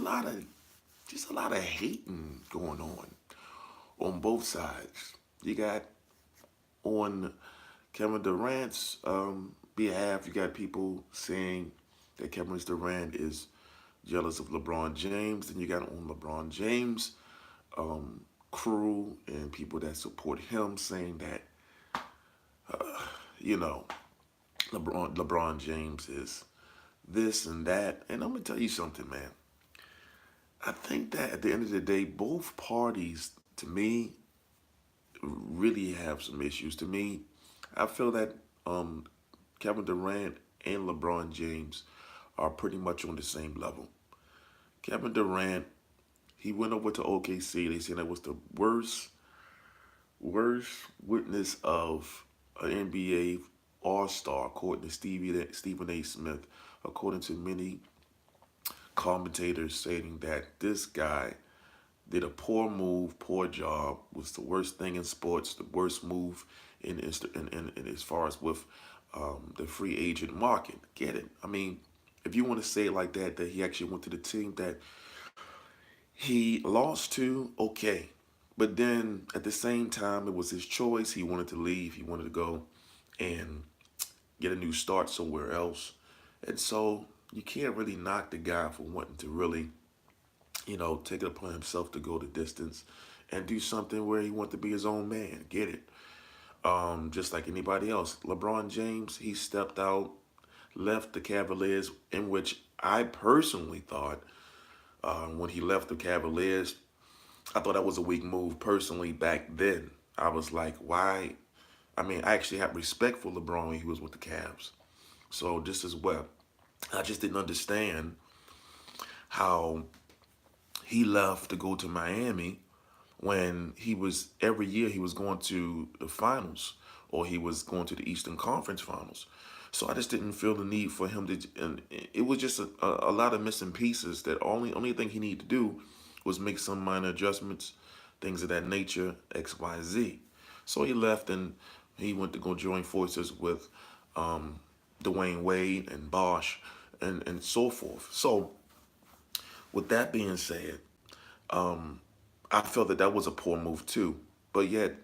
a lot of hating going on both sides. You got on Kevin Durant's behalf, you got people saying that Kevin Durant is jealous of LeBron James. Then you got on LeBron James crew and people that support him saying that you know LeBron James is this and that. And I'm gonna tell you something, man. I think that at the end of the day, both parties, to me, really have some issues. To me, I feel that um, Kevin Durant and LeBron James are pretty much on the same level. Kevin Durant, he went over to OKC. They said that was the worst witness of an NBA All Star, according to Stephen A. Smith. According to many commentators, saying that this guy did a poor move, poor job, was the worst thing in sports, the worst move in as far as with the free agent market. Get it? I mean, if you want to say it like that, that he actually went to the team that he lost to, okay. But then at the same time, it was his choice. He wanted to leave. He wanted to go and get a new start somewhere else. And so you can't really knock the guy for wanting to really, take it upon himself to go the distance and do something where he wanted to be his own man. Get it? Just like anybody else. LeBron James, he stepped out, left the Cavaliers, in which I personally thought when he left the Cavaliers, I thought that was a weak move personally back then. I was like, why? I mean, I actually had respect for LeBron when he was with the Cavs. So just as well. I just didn't understand how he left to go to Miami when he was every year he was going to the finals or he was going to the Eastern Conference Finals. So I just didn't feel the need for him to, and it was just a lot of missing pieces that only thing he needed to do was make some minor adjustments, things of that nature, X, Y, Z. So he left and he went to go join forces with Dwayne Wade and Bosh and so forth. So with that being said, I felt that that was a poor move too. But yet,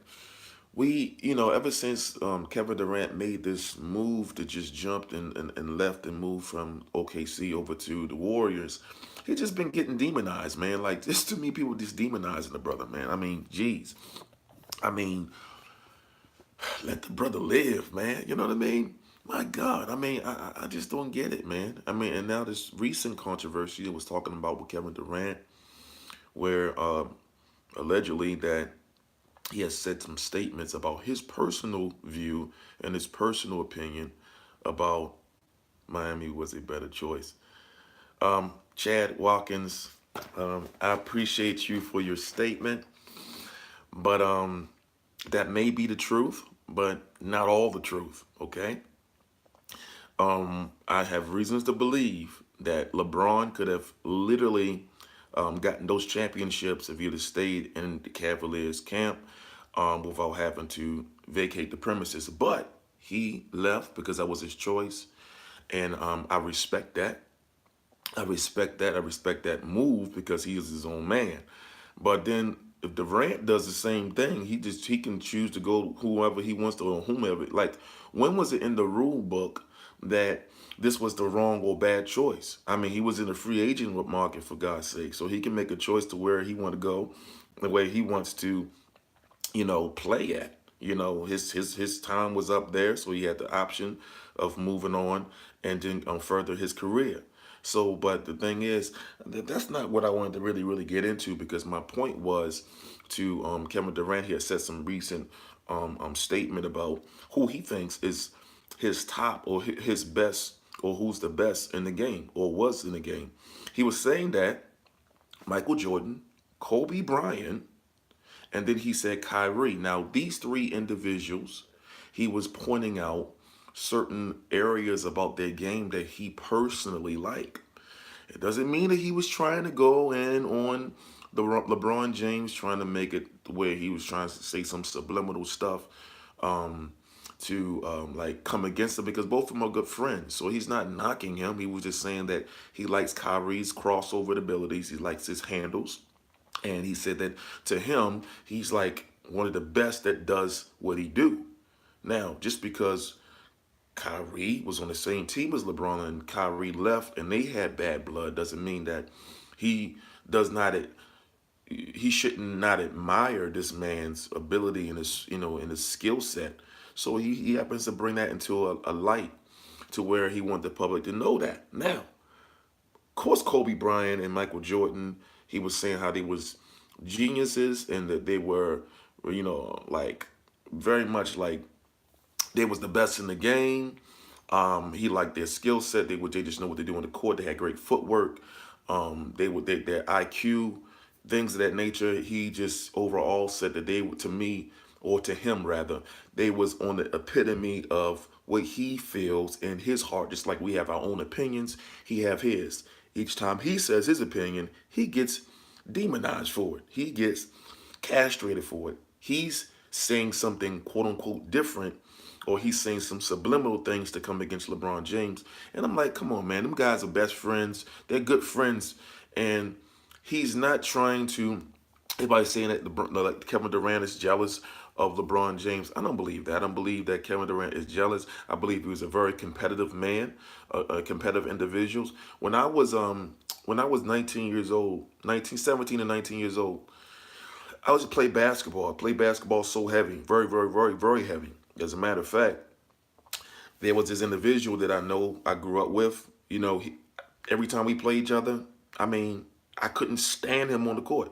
ever since Kevin Durant made this move to just jumped and left and moved from OKC over to the Warriors, he just been getting demonized, man. Like, this to me, people just demonizing the brother, man. I mean, geez. I mean, let the brother live, man. You know what I mean? My God. I mean, I just don't get it, man. I mean, and now this recent controversy that was talking about with Kevin Durant, where allegedly that he has said some statements about his personal view and his personal opinion about Miami was a better choice. Chad Watkins, I appreciate you for your statement, but that may be the truth, but not all the truth, okay? I have reasons to believe that LeBron could have literally gotten those championships if he'd have stayed in the Cavaliers camp without having to vacate the premises. But he left because that was his choice, and I respect that. I respect that. I respect that move because he is his own man. But then if Durant does the same thing, he can choose to go whoever he wants to or whomever. Like, when was it in the rule book that this was the wrong or bad choice? I mean, he was in the free agent market, for God's sake, so he can make a choice to where he want to go, the way he wants to, play at. His time was up there, so he had the option of moving on and then further his career. So, but the thing is, that's not what I wanted to really get into, because my point was to Kevin Durant. He had said some recent statement about who he thinks is his top or his best, or who's the best in the game or was in the game. He was saying that Michael Jordan, Kobe Bryant, and then he said Kyrie. Now, these three individuals, he was pointing out certain areas about their game that he personally liked. It doesn't mean that he was trying to go in on the LeBron James, trying to make it the way he was trying to say some subliminal stuff like come against him because both of them are good friends. So he's not knocking him. He was just saying that he likes Kyrie's crossover abilities. He likes his handles. And he said that to him, he's like one of the best that does what he do. Now, just because Kyrie was on the same team as LeBron and Kyrie left and they had bad blood doesn't mean that he does not he should not admire this man's ability and his and his skill set. So he happens to bring that into a light to where he want the public to know that. Now, of course, Kobe Bryant and Michael Jordan, he was saying how they was geniuses and that they were, like very much like they was the best in the game. He liked their skill set. They just know what they do on the court. They had great footwork. Their IQ, things of that nature. He just overall said that they to me or to him rather, they was on the epitome of what he feels in his heart. Just like we have our own opinions, he have his. Each time he says his opinion, he gets demonized for it. He gets castrated for it. He's saying something quote unquote different, or he's saying some subliminal things to come against LeBron James. And I'm like, come on, man, them guys are best friends. They're good friends. And he's not trying to, everybody's saying that like Kevin Durant is jealous of LeBron James. I don't believe that. I don't believe that Kevin Durant is jealous. I believe he was a very competitive man, a competitive individual. When I was 19 years old, 17 and 19 years old, I was to play basketball. I played basketball so heavy, very, very, very, very heavy. As a matter of fact, there was this individual that I know I grew up with. Every time we played each other, I mean, I couldn't stand him on the court.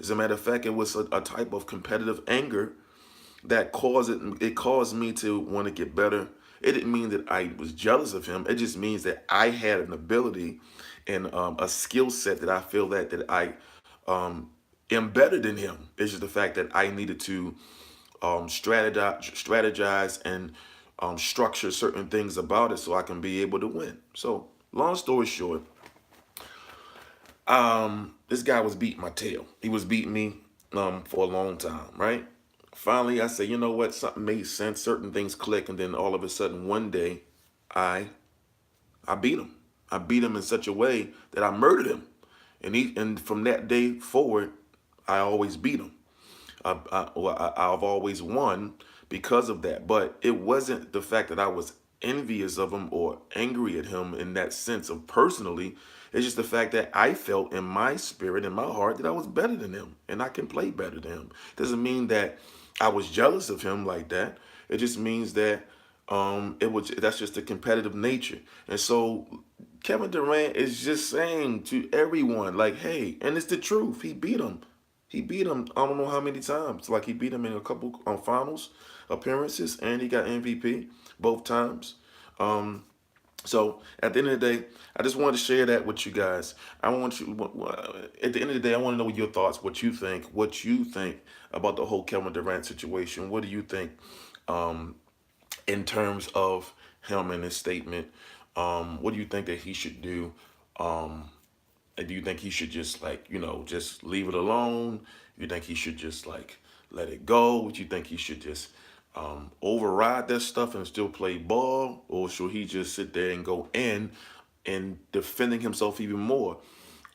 As a matter of fact, it was a type of competitive anger that caused me to want to get better. It didn't mean that I was jealous of him. It just means that I had an ability and a skill set that I feel that I am better than him. It's just the fact that I needed to strategize and structure certain things about it so I can be able to win. So, long story short, this guy was beating my tail. He was beating me for a long time, right? Finally, I said, you know what? Something made sense. Certain things click, and then all of a sudden, one day, I I beat him. I beat him in such a way that I murdered him, and from that day forward, I always beat him. I've always won because of that. But it wasn't the fact that I was envious of him or angry at him in that sense of personally. It's just the fact that I felt in my spirit, in my heart, that I was better than him and I can play better than him. Doesn't mean that I was jealous of him like that. It just means that that's just the competitive nature. And so Kevin Durant is just saying to everyone, like, hey, and it's the truth. He beat him. He beat him. I don't know how many times. Like he beat him in a couple finals appearances, and he got MVP both times. So at the end of the day, I just wanted to share that with you guys. I want you. At the end of the day, I want to know your thoughts, what you think, about the whole Kevin Durant situation. What do you think in terms of him and his statement? What do you think that he should do? And do you think he should just just leave it alone? You think he should just let it go? Do you think he should just override that stuff and still play ball? Or should he just sit there and go in and defending himself even more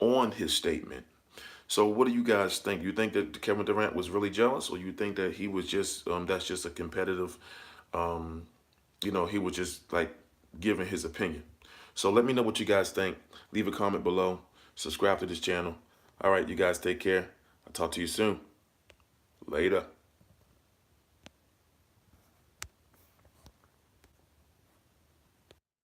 on his statement? So what do you guys think? You think that Kevin Durant was really jealous, or you think that he was just that's just a competitive he was just like giving his opinion? So let me know what you guys think. Leave a comment below. Subscribe to this channel. All right, you guys take care. I'll talk to you soon. Later.